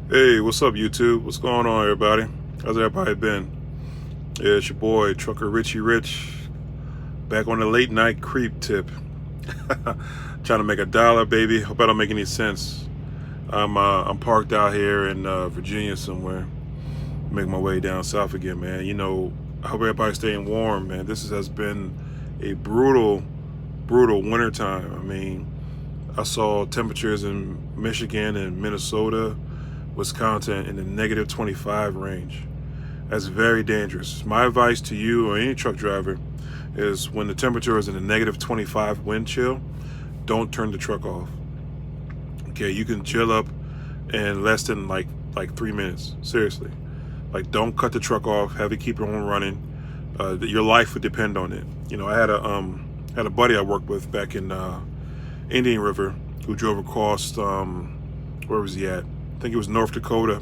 Hey, what's up, YouTube? What's going on, everybody? How's everybody been? Yeah, it's your boy, Trucker Richie Rich, back on the late night creep tip. Trying to make $1, baby. Hope I don't make any sense. I'm parked out here in Virginia somewhere. Make my way down south again, man. I hope everybody's staying warm, man. Has been a brutal winter time. I mean, I saw temperatures in Michigan and Minnesota, Wisconsin in the negative 25 range. That's very dangerous. My advice to you or any truck driver is when the temperature is in the negative 25 wind chill, don't turn the truck off. Okay, you can chill up in less than like 3 minutes. Seriously, like don't cut the truck off. Have it keep it on running. Your life would depend on it. I had a buddy I worked with back in Indian River who drove across. Where was he at? I think it was North Dakota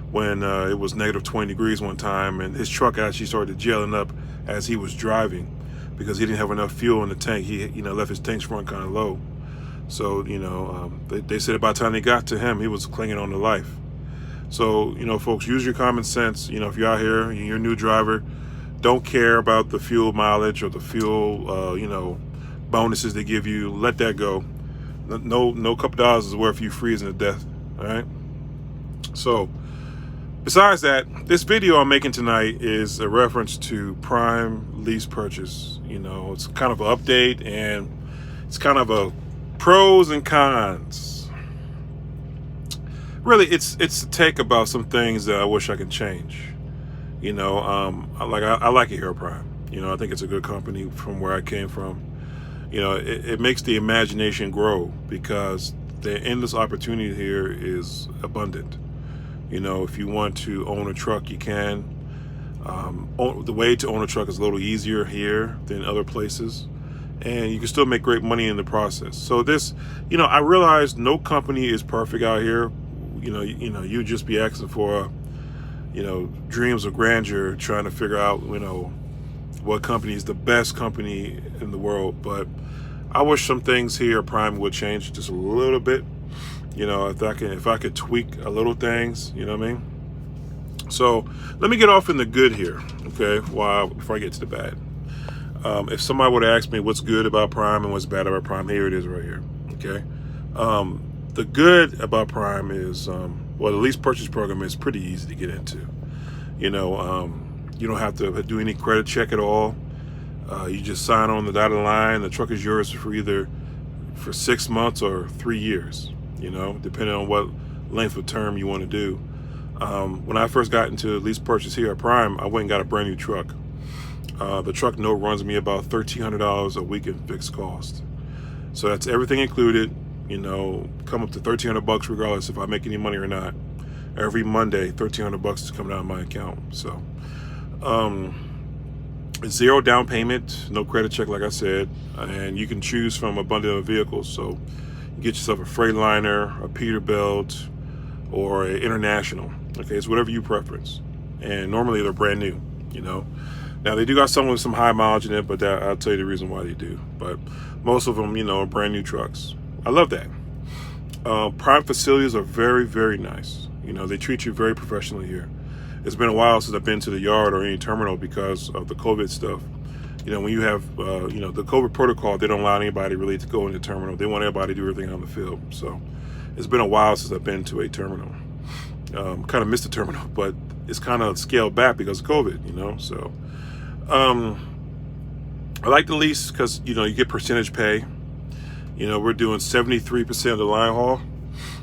when it was negative 20 degrees one time, and his truck actually started gelling up as he was driving because he didn't have enough fuel in the tank. He left his tanks run kind of low. So they said by the time they got to him, he was clinging on to life. So folks, use your common sense. If you're out here and you're a new driver, don't care about the fuel mileage or the fuel bonuses they give you. Let that go. No couple dollars is worth you freezing to death. All right. So besides that, this video I'm making tonight is a reference to prime lease purchase. It's kind of an update, and it's kind of a pros and cons. Really, it's a take about some things that I wish I could change. I like it here at Prime. I think it's a good company from where I came from. It makes the imagination grow because the endless opportunity here is abundant. If you want to own a truck, you can. The way to own a truck is a little easier here than other places, and you can still make great money in the process. So I realize no company is perfect out here. You just be asking for, dreams of grandeur, trying to figure out, what company is the best company in the world. But I wish some things here at Prime would change just a little bit. If I could tweak a little things, you know what I mean? So let me get off in the good here, okay? Before I get to the bad. If somebody would ask me what's good about Prime and what's bad about Prime, here it is right here, okay? The good about Prime is, the lease purchase program is pretty easy to get into. You don't have to do any credit check at all. You just sign on the dotted line. The truck is yours for 6 months or 3 years, depending on what length of term you want to do. When I first got into lease purchase here at Prime, I went and got a brand new truck. The truck note runs me about $1,300 a week in fixed cost. So that's everything included, come up to $1,300 regardless if I make any money or not. Every Monday, $1,300 is coming out of my account. So, zero down payment, no credit check, like I said, and you can choose from a bundle of vehicles. So you get yourself a Freightliner, a Peterbilt, or an International. Okay, it's whatever you preference. And normally they're brand new, Now they do got some with some high mileage in it, but I'll tell you the reason why they do. But most of them, are brand new trucks. I love that. Prime facilities are very, very nice. They treat you very professionally here. It's been a while since I've been to the yard or any terminal because of the COVID stuff. When you have, the COVID protocol, they don't allow anybody really to go in the terminal. They want everybody to do everything on the field. So it's been a while since I've been to a terminal. Kind of missed the terminal, but it's kind of scaled back because of COVID, So I like the lease because, you get percentage pay. We're doing 73% of the line haul.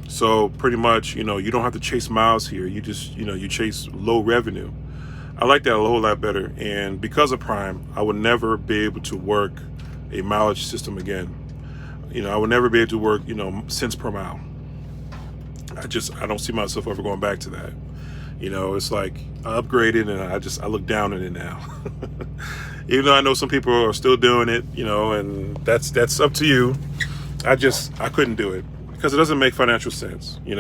So pretty much, you don't have to chase miles here. You just, you chase low revenue. I like that a whole lot better. And because of Prime, I would never be able to work a mileage system again. I would never be able to work, cents per mile. I don't see myself ever going back to that. It's like I upgraded and I look down at it now. Even though I know some people are still doing it, and that's up to you. I couldn't do it because it doesn't make financial sense. You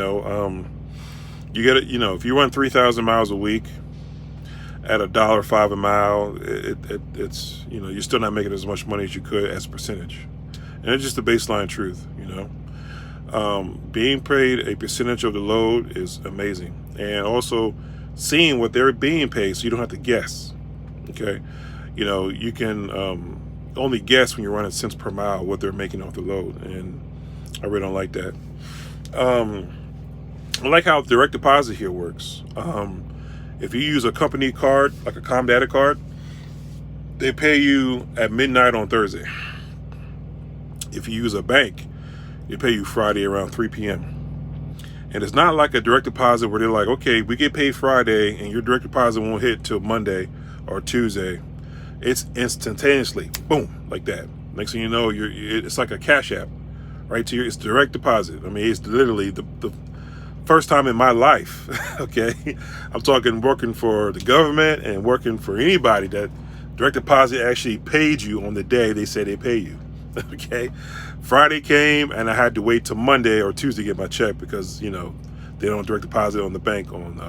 get it, if you run 3,000 miles a week at $1.05 a mile, it's you're still not making as much money as you could as a percentage. And it's just the baseline truth, Being paid a percentage of the load is amazing, and also seeing what they're being paid, so you don't have to guess. Okay, you can only guess when you're running cents per mile what they're making off the load, and I really don't like that. I like how direct deposit here works. If you use a company card, like a Comdata card, they pay you at midnight on Thursday. If you use a bank, they pay you Friday around 3 p.m. And it's not like a direct deposit where they're like, okay, we get paid Friday and your direct deposit won't hit till Monday or Tuesday. It's instantaneously, boom, like that. Next thing you know, it's like a Cash App, right to you. It's direct deposit. I mean, it's literally the first time in my life, okay? I'm talking working for the government and working for anybody that direct deposit actually paid you on the day they say they pay you, okay? Friday came and I had to wait till Monday or Tuesday to get my check because, they don't direct deposit on the bank on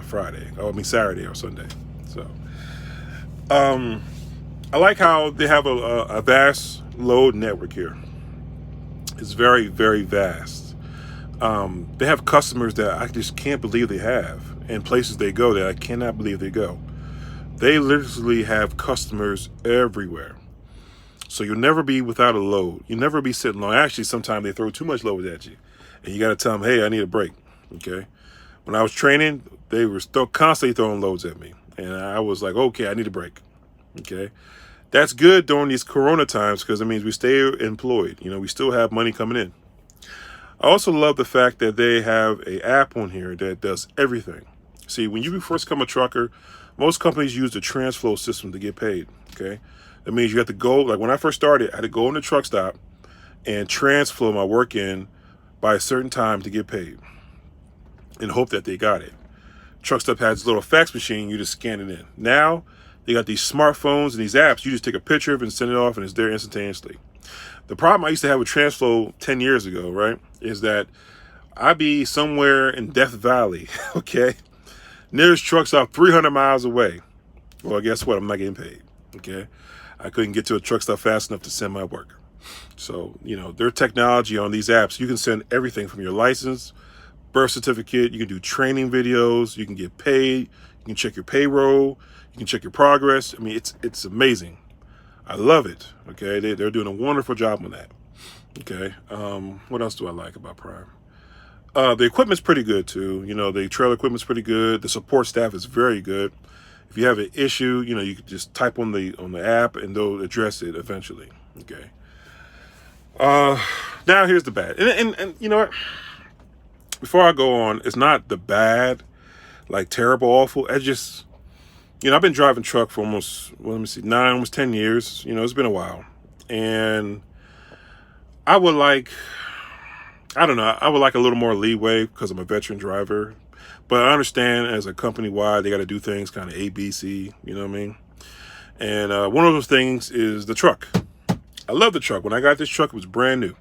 Saturday or Sunday. So, I like how they have a vast load network here. It's very, very vast. They have customers that I just can't believe they have, and places they go that I cannot believe they go. They literally have customers everywhere. So you'll never be without a load. You'll never be sitting long. Actually, sometimes they throw too much load at you, and you got to tell them, hey, I need a break, okay? When I was training, they were still constantly throwing loads at me, and I was like, okay, I need a break, okay? That's good during these Corona times because it means we stay employed. We still have money coming in. I also love the fact that they have an app on here that does everything. See, when you first become a trucker, most companies use the TransFlow system to get paid, okay? That means you have to go, like when I first started, I had to go in the truck stop and TransFlow my work in by a certain time to get paid and hope that they got it. Truck stop has a little fax machine, you just scan it in. Now, they got these smartphones and these apps, you just take a picture of it and send it off and it's there instantaneously. The problem I used to have with TransFlow 10 years ago, right, is that I'd be somewhere in Death Valley, okay? Nearest truck stop 300 miles away. Well, guess what? I'm not getting paid, okay? I couldn't get to a truck stop fast enough to send my work. So, their technology on these apps, you can send everything from your license, birth certificate, you can do training videos, you can get paid, you can check your payroll, you can check your progress. I mean, it's amazing. I love it, okay? They're doing a wonderful job on that, okay? What else do I like about Prime? The equipment's pretty good, too. The trailer equipment's pretty good. The support staff is very good. If you have an issue, you can just type on the app and they'll address it eventually, okay? Now here's the bad. And you know what? Before I go on, it's not the bad, like terrible, awful. It's just... I've been driving truck for almost 10 years. It's been a while. And I would like a little more leeway because I'm a veteran driver. But I understand as a company wide, they got to do things kind of A, B, C, you know what I mean? And one of those things is the truck. I love the truck. When I got this truck, it was brand new.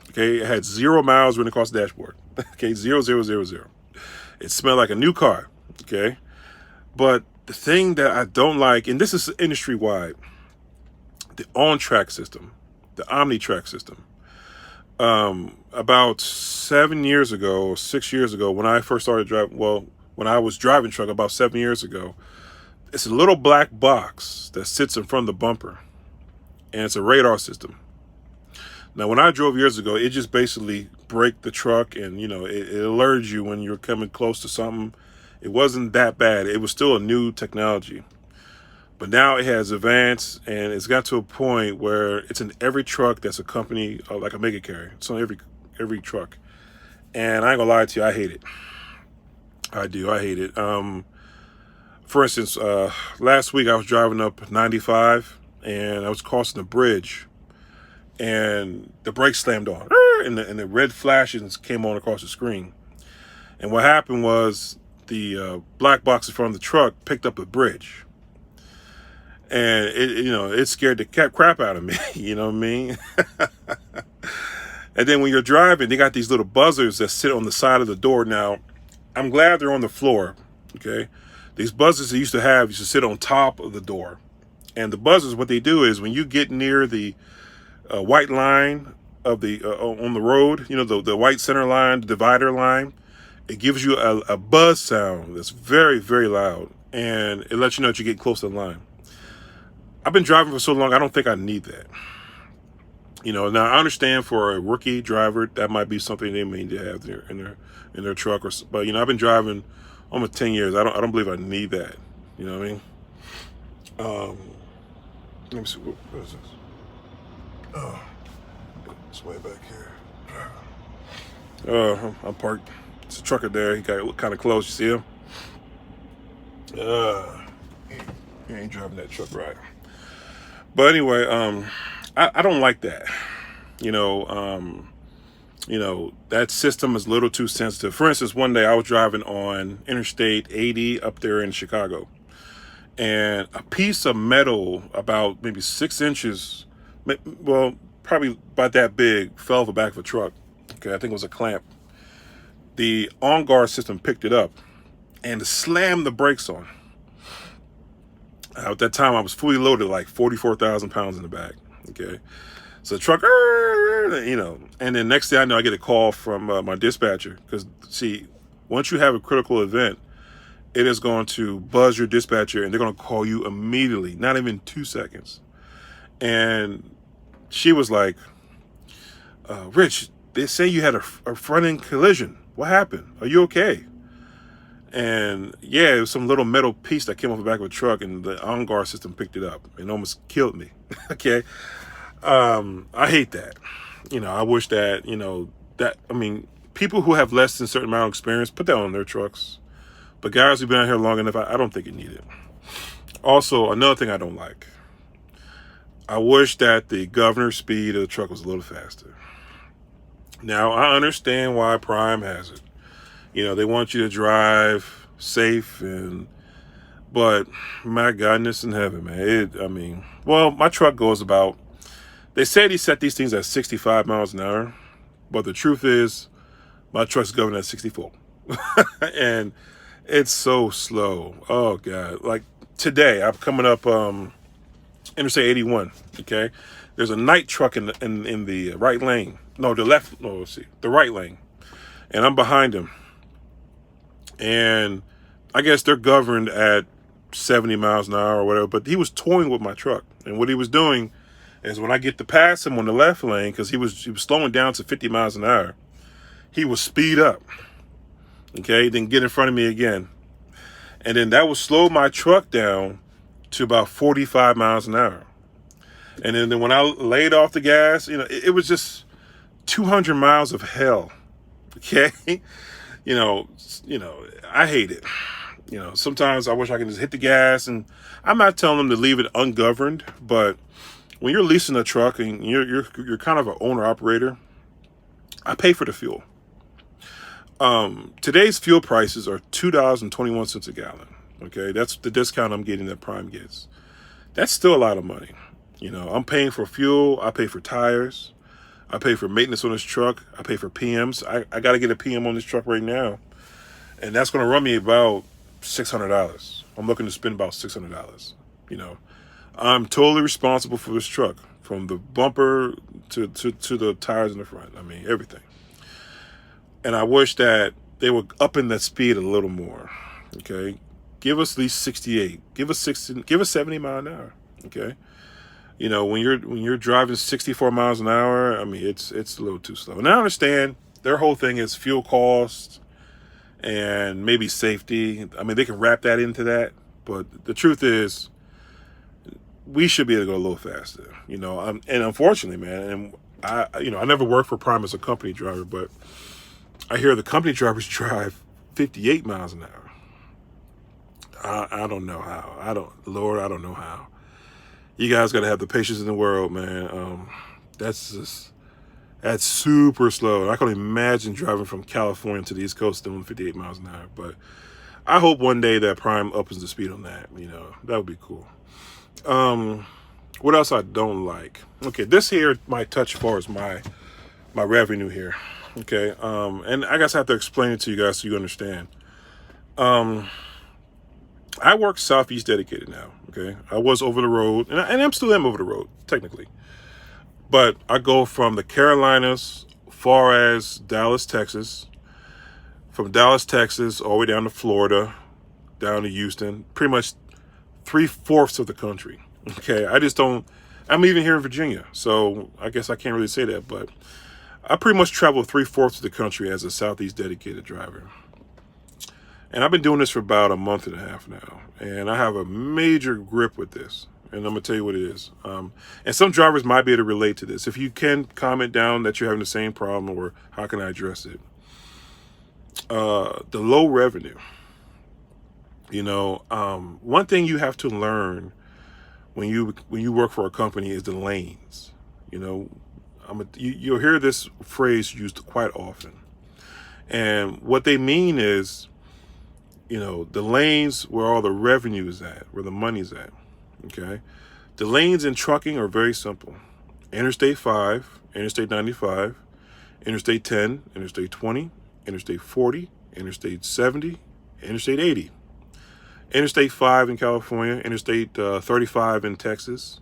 Okay, it had 0 miles running across the dashboard. Okay, 0, 0, 0, 0. It smelled like a new car. Okay, but the thing that I don't like, and this is industry-wide, the on-track system, the Omni-Track system. About 7 years ago, or 6 years ago, when I first started driving, when I was driving truck about 7 years ago, it's a little black box that sits in front of the bumper, and it's a radar system. Now, when I drove years ago, it just basically braked the truck, and it alerted you when you're coming close to something. It wasn't that bad. It was still a new technology. But now it has advanced, and it's got to a point where it's in every truck that's a company, like a mega carrier. It's on every truck. And I ain't gonna lie to you, I hate it. I do, I hate it. For instance, last week I was driving up 95, and I was crossing a bridge, and the brakes slammed on, and the red flashes came on across the screen. And what happened was, the black box in front of the truck picked up a bridge, and it scared the crap out of me. You know what I mean? And then when you're driving, they got these little buzzers that sit on the side of the door. Now, I'm glad they're on the floor. Okay, these buzzers they used to sit on top of the door, and the buzzers, what they do is when you get near the white line of the on the road, you know, the white center line, the divider line, it gives you a buzz sound that's very, very loud, and it lets you know that you're getting close to the line. I've been driving for so long, I don't think I need that. You know, now I understand for a rookie driver that might be something they may need to have in their truck, but you know, I've been driving almost 10 years. I don't believe I need that. You know what I mean? Let me see, what is this? Oh, it's way back here. I'm parked. It's a trucker there. He got kind of close. You see him? He ain't driving that truck right. But anyway, I don't like that. You know, that system is a little too sensitive. For instance, one day I was driving on Interstate 80 up there in Chicago, and a piece of metal about maybe 6 inches, well, probably about that big, fell off the back of a truck. Okay, I think it was a clamp. The on-guard system picked it up and slammed the brakes on. At that time, I was fully loaded, like 44,000 pounds in the back. Okay, so the truck, you know, and then next thing I know, I get a call from my dispatcher, because see, once you have a critical event, it is going to buzz your dispatcher, and they're going to call you immediately, not even 2 seconds. And she was like, Rich, they say you had a front-end collision. What happened? Are you okay? And yeah, it was some little metal piece that came off the back of a truck, and the on-guard system picked it up and almost killed me. Okay. I hate that. You know, I wish that, you know, I mean, people who have less than a certain amount of experience, put that on their trucks. But guys who've been out here long enough, I don't think you need it. Also, another thing I don't like, I wish that the governor's speed of the truck was a little faster. Now, I understand why Prime has it. You know, they want you to drive safe, but my goodness in heaven, man. Well, my truck goes about, they said he set these things at 65 miles an hour, but the truth is, my truck's going at 64. And it's so slow. Oh, God. Like today, I'm coming up Interstate 81, okay? There's a night truck in the right lane. No, the left, no, let's see, the right lane. And I'm behind him. And I guess they're governed at 70 miles an hour or whatever, but he was toying with my truck. And what he was doing is, when I get to pass him on the left lane, because he was slowing down to 50 miles an hour, he would speed up, okay, then get in front of me again. And then that would slow my truck down to about 45 miles an hour. And then when I laid off the gas, you know, it was just 200 miles of hell, okay? You know, I hate it. You know, sometimes I wish I could just hit the gas, and I'm not telling them to leave it ungoverned, but when you're leasing a truck and you're kind of an owner operator, I pay for the fuel. Today's fuel prices are $2.21 a gallon. Okay, that's the discount I'm getting that Prime gets. That's still a lot of money. You know, I'm paying for fuel. I pay for tires. I pay for maintenance on this truck. I pay for PMs. I got to get a PM on this truck right now, and that's going to run me about $600. I'm looking to spend about $600. You know, I'm totally responsible for this truck, from the bumper to the tires in the front. I mean, everything. And I wish that they would up in that speed a little more. Okay, give us at least 68. Give us 60. Give us 70 miles an hour. Okay. You know, when you're driving 64 miles an hour, I mean, it's a little too slow. And I understand their whole thing is fuel cost and maybe safety. I mean, they can wrap that into that, but the truth is, we should be able to go a little faster. You know, and unfortunately, man, and I never worked for Prime as a company driver, but I hear the company drivers drive 58 miles an hour. I don't know how. I don't know how. You guys got to have the patience in the world, man. That's super slow. I can imagine driving from California to the East Coast doing 58 miles an hour. But I hope one day that Prime uppers the speed on that. You know, that would be cool. What else I don't like? Okay, this here might touch as far as my revenue here. Okay, and I guess I have to explain it to you guys so you understand. I work Southeast dedicated now. Okay, I was over the road, and I'm still over the road technically, But I go from the Carolinas, far as Dallas, Texas, from Dallas, Texas, all the way down to Florida, down to Houston, pretty much 3/4 of the country. Okay, I just don't, I'm even here in Virginia, so I guess I can't really say that, but I pretty much travel 3/4 of the country as a Southeast dedicated driver. And I've been doing this for about a month and a half now, and I have a major grip with this. And I'm gonna tell you what it is. And some drivers might be able to relate to this. If you can comment down that you're having the same problem, or how can I address it? The low revenue. One thing you have to learn when you work for a company is the lanes. You'll hear this phrase used quite often, and what they mean is, the lanes where all the revenue is at, where the money's at. Okay, the lanes in trucking are very simple: Interstate 5, Interstate 95, Interstate 10, Interstate 20, Interstate 40, Interstate 70, Interstate 80. Interstate 5 in California, Interstate 35 in Texas,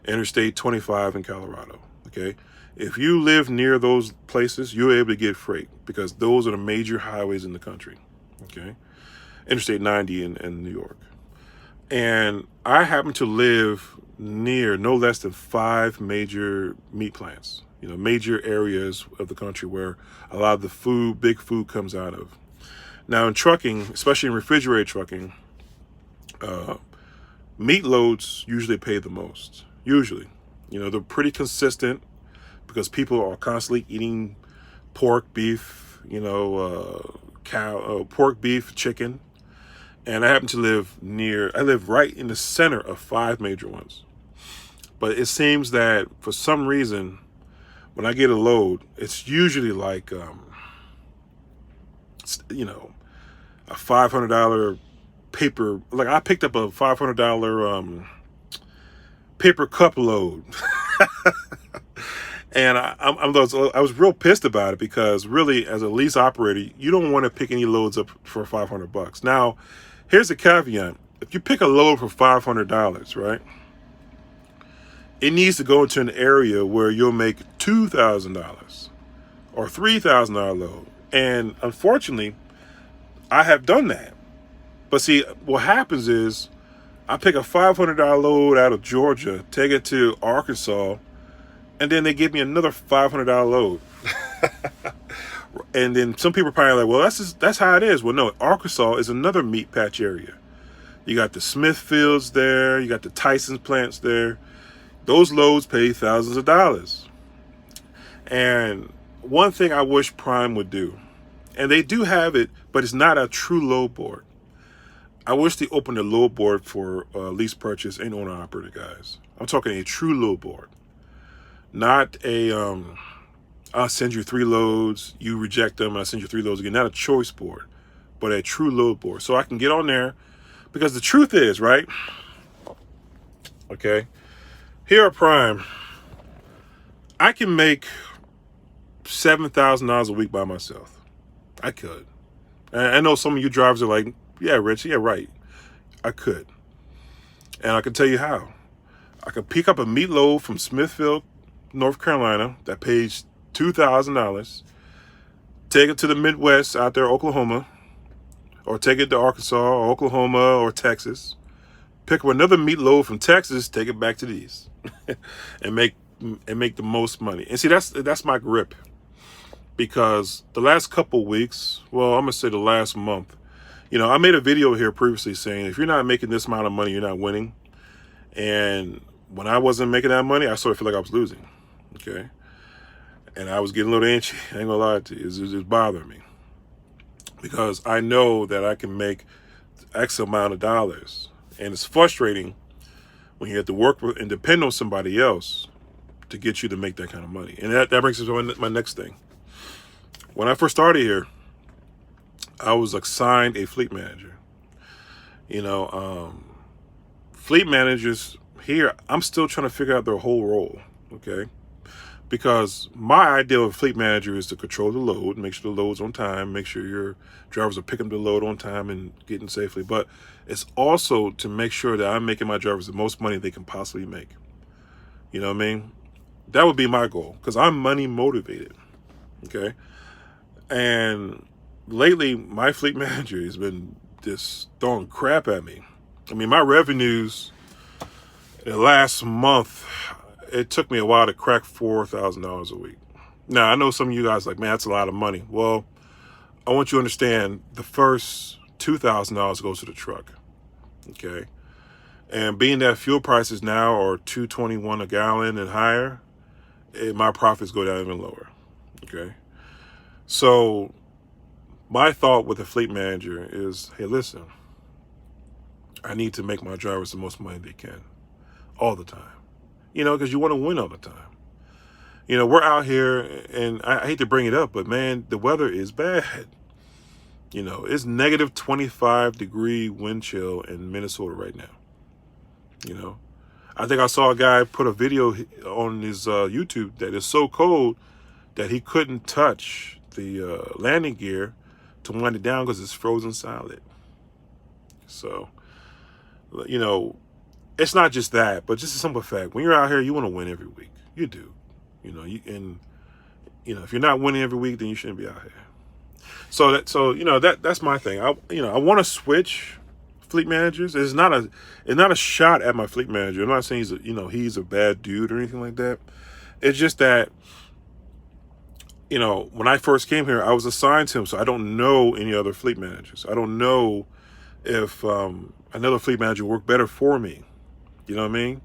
Interstate 25 in Colorado. Okay, if you live near those places, you're able to get freight because those are the major highways in the country. Okay, Interstate 90 in New York. And I happen to live near no less than 5 major meat plants, major areas of the country where a lot of the big food comes out of. Now in trucking, especially in refrigerated trucking, meat loads usually pay the most. Usually, they're pretty consistent because people are constantly eating pork, beef, pork, beef, chicken. And I happen to I live right in the center of 5 major ones. But it seems that for some reason, when I get a load, it's usually like, a $500 paper. Like I picked up a $500 paper cup load. And I was real pissed about it because really, as a lease operator, you don't want to pick any loads up for $500. Now, here's the caveat: if you pick a load for $500, right, it needs to go into an area where you'll make $2,000 or $3,000 load. And unfortunately, I have done that. But see, what happens is I pick a $500 load out of Georgia, take it to Arkansas, and then they give me another $500 load. And then some people are probably like, well, that's how it is. Well, no, Arkansas is another meat patch area. You got the Smithfields there. You got the Tyson's plants there. Those loads pay thousands of dollars. And one thing I wish Prime would do, and they do have it, but it's not a true load board. I wish they opened a load board for lease purchase and owner operator guys. I'm talking a true load board. Not a, I'll send you 3 loads, you reject them, and I'll send you 3 loads again. Not a choice board, but a true load board. So I can get on there, because the truth is, right? Okay, here at Prime, I can make $7,000 a week by myself. I could. And I know some of you drivers are like, yeah, Rich, yeah, right. I could. And I can tell you how. I could pick up a meat load from Smithfield, North Carolina, that pays $2,000, take it to the Midwest out there, Oklahoma, or take it to Arkansas or Oklahoma or Texas, pick up another meat load from Texas, take it back to these, and make the most money. And see, that's my grip, because the last couple weeks, well, I'm gonna say the last month, I made a video here previously saying if you're not making this amount of money, you're not winning. And when I wasn't making that money, I sort of feel like I was losing. Okay. And I was getting a little antsy. I ain't gonna lie to you. It's bothering me, because I know that I can make X amount of dollars. And it's frustrating when you have to work with and depend on somebody else to get you to make that kind of money. And that brings us to my next thing. When I first started here, I was assigned a fleet manager. Fleet managers here, I'm still trying to figure out their whole role. Okay. Because my idea of a fleet manager is to control the load, make sure the load's on time, make sure your drivers are picking up the load on time and getting safely. But it's also to make sure that I'm making my drivers the most money they can possibly make. You know what I mean? That would be my goal because I'm money motivated. Okay. And lately, my fleet manager has been just throwing crap at me. I mean, my revenues the last month, it took me a while to crack $4,000 a week. Now, I know some of you guys are like, man, that's a lot of money. Well, I want you to understand the first $2,000 goes to the truck. Okay. And being that fuel prices now are $2.21 a gallon and higher, my profits go down even lower. Okay. So my thought with the fleet manager is, hey, listen, I need to make my drivers the most money they can all the time, because you want to win all the time. We're out here, and I hate to bring it up, but man, the weather is bad. It's negative 25-degree wind chill in Minnesota right now. I think I saw a guy put a video on his YouTube that is so cold that he couldn't touch the landing gear to wind it down because it's frozen solid. So, it's not just that, but just a simple fact. When you're out here, you want to win every week. You do. If you're not winning every week, then you shouldn't be out here. That's my thing. I want to switch fleet managers. It's not a shot at my fleet manager. I'm not saying he's a bad dude or anything like that. It's just that, when I first came here, I was assigned to him, so I don't know any other fleet managers. I don't know if another fleet manager worked better for me. You know what I mean?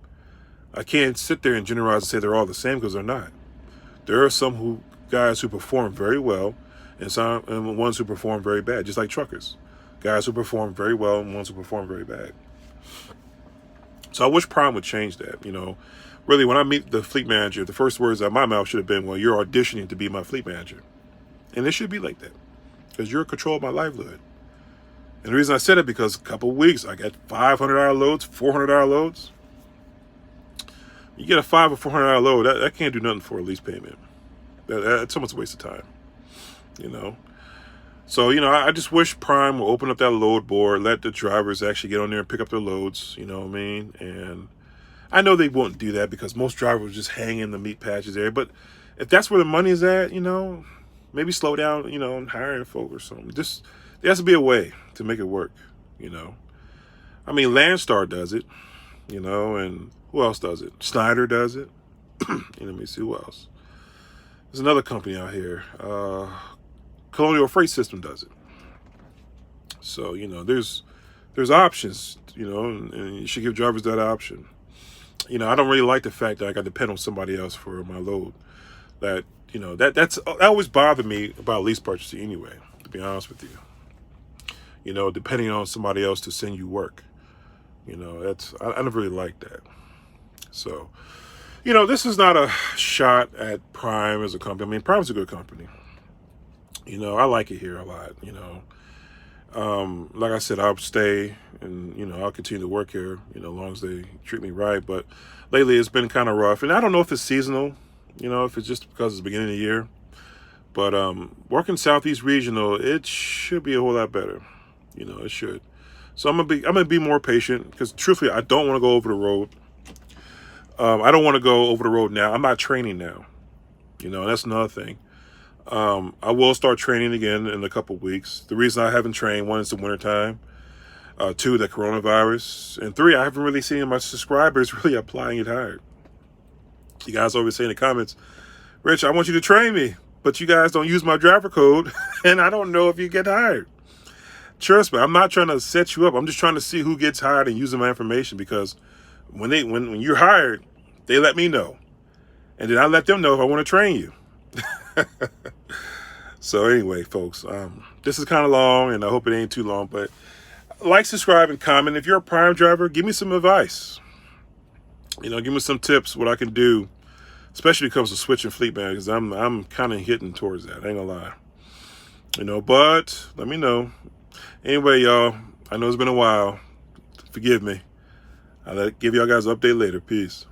I can't sit there and generalize and say they're all the same because they're not. There are some guys who perform very well and ones who perform very bad, just like truckers. Guys who perform very well and ones who perform very bad. So I wish Prime would change that. Really, when I meet the fleet manager, the first words out of my mouth should have been, well, you're auditioning to be my fleet manager. And it should be like that because you're in control of my livelihood. And the reason I said it because a couple of weeks, I got $500 loads, $400 loads. You get a $500 or $400 load, that can't do nothing for a lease payment. That's so much waste of time, So, I just wish Prime will open up that load board, let the drivers actually get on there and pick up their loads, you know what I mean? And I know they won't do that because most drivers just hang in the meat patches area. But if that's where the money is at, maybe slow down, and hiring folk or something. Just, there has to be a way to make it work, I mean, Landstar does it, and who else does it? Snyder does it. Let me see who else. There's another company out here. Colonial Freight System does it. So, there's options, and you should give drivers that option. I don't really like the fact that I got to depend on somebody else for my load. That always bothered me about lease purchasing anyway, to be honest with you. Depending on somebody else to send you work. I never really liked that. So, this is not a shot at Prime as a company. I mean, Prime's a good company. I like it here a lot, Like I said, I'll stay and, I'll continue to work here, as long as they treat me right. But lately it's been kind of rough. And I don't know if it's seasonal, if it's just because it's the beginning of the year. But working Southeast Regional, it should be a whole lot better. It should. So I'm gonna be more patient because truthfully, I don't want to go over the road. I don't want to go over the road now. I'm not training now. That's another thing. I will start training again in a couple weeks. The reason I haven't trained, one, is the wintertime. 2, the coronavirus. And 3, I haven't really seen my subscribers really applying it hard. You guys always say in the comments, Rich, I want you to train me, but you guys don't use my driver code, and I don't know if you get hired. Trust me, I'm not trying to set you up. I'm just trying to see who gets hired and using my information because when you're hired, they let me know. And then I let them know if I want to train you. So anyway, folks, this is kind of long and I hope it ain't too long, but like, subscribe, and comment. If you're a Prime driver, give me some advice. Give me some tips, what I can do, especially when it comes to switching fleet managers. I'm kind of hitting towards that. I ain't gonna lie. But let me know. Anyway, y'all, I know it's been a while. Forgive me. I'll give y'all guys an update later. Peace.